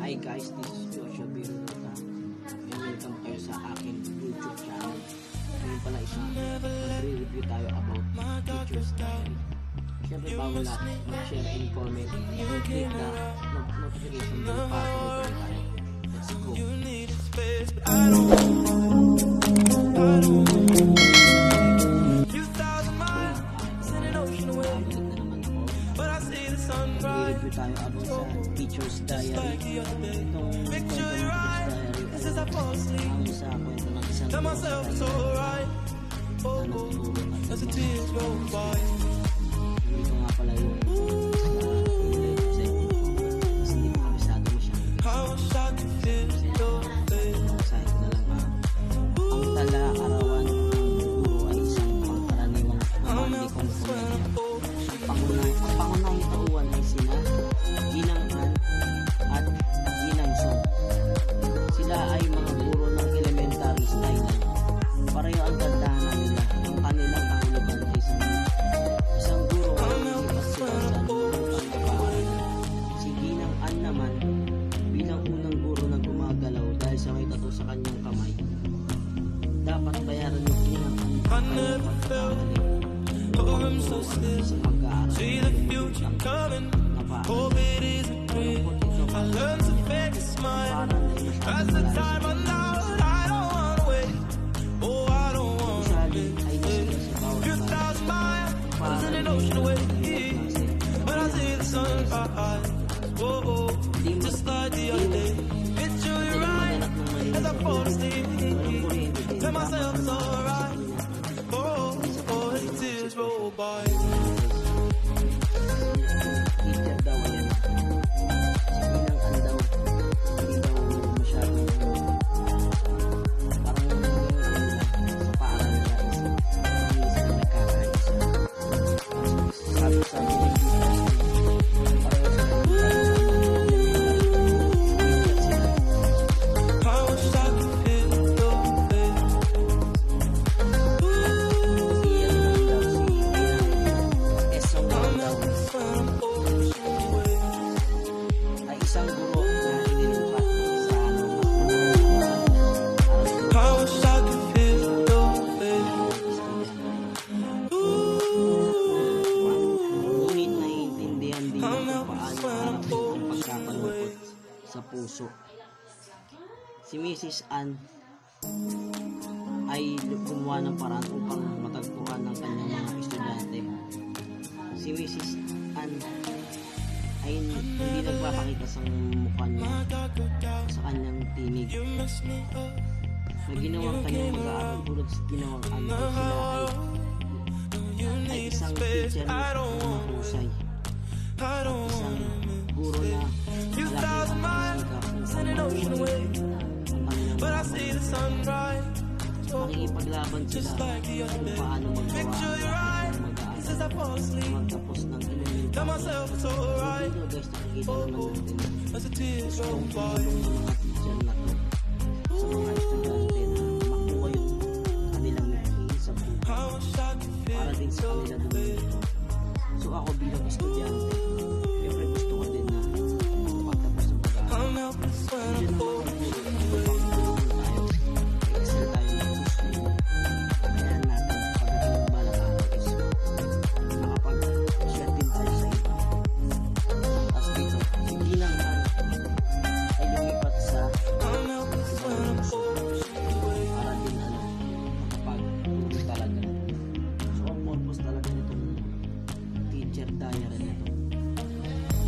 Hi guys, this is Joshua Birulota and welcome kayo sa aking YouTube channel. Ngayon pala mag-review tayo about Teacher's Diary. Siyempre bago lahat, mag-share and comment and click the notification bell para tuloy tayo. Let's go! Mag-review tayo about sa Teacher's Diary. Itong kwento ng Teacher's Diary ay ang sa kwento ng isang na natutulog at hindi ko nga pala yung kasi hindi ko kabisado masyado site na lang ang tala-arawan ng guro ay isang pangkaraniwang mamandikong komedya. Ang pangunahing tauhan ay sina Ginang Ann at Ginang Song. Sila ay mga guro ng elementary style. Pareho ang gandahan nila. Ang kanilang kahulugan ay isang guro ay nagpasigasan ng kapaaral. Si Ginang Ann naman bilang unang guro na gumagalaw dahil sa may tattoo sa kanyang kamay. Dapat bayaran ni Ginang Ann ang kanyang pagkakamali upang sa pag-aaral. Hope it isn't real. I learned to fake a smile. As the time runs out, I don't want to wait. Oh, I don't want to live 2,000 miles in an ocean away. When I see the sunrise, oh, just like the other day. It's you, you're right. As I fall asleep, tell myself it's alright. Oh, the tears roll by. Teacher daw yan. Si Ginang Ann daw hindi daw masyado parang sa paaral niya is hindi sila nagkakaisa. Sabi sa mga pareho sa puso. Si Mrs. Ann ay gumawa ng paraan upang matagpuan ng kanyang mga estudyante. Si Mrs. Ann ay hindi nagpapakita sa mukha niya sa kanyang tinig na ginawang kanyang mag-aaral tulad sa ginawang Ann ay sila ay isang teacher na mahusay at isang guro na lagi nakikipaglaban sila kung paano magawa ng mag-aaral magtapos ng elementary. Dito guys, nakikita naman natin gustong tumulong ng mga teacher na to sa mga estudyante na makuha yung kanilang nakikinig sa buhay para din sa kanila dumito. So ako bilang estudyante, siyempre gusto ko din na pagtapos ng pag-aaral hindi naman diary nito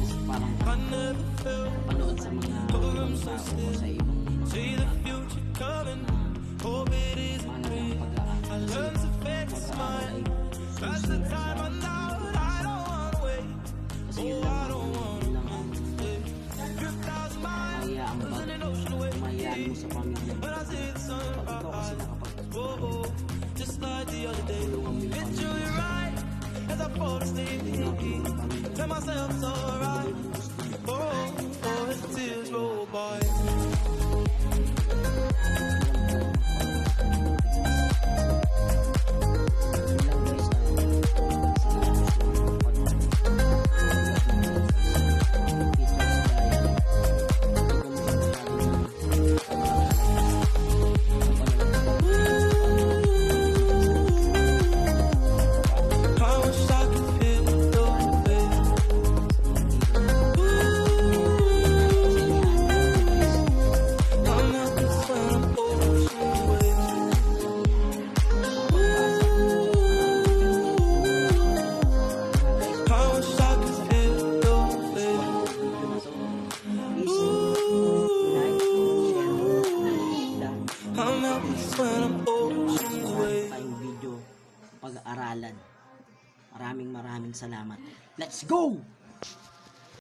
is parang panood sa mga ibang tao o sa ibang mga na mahalagang pag-aaral kasi pag-aaral ay susunod sa kasi yun lang ang mayaan mo sa pamilya pag ikaw kasi nakapag-aaral tulungan mo yung pamilya. As I fall asleep, tell myself it's alright. Oh, as the tears roll by. Maraming salamat. Let's go!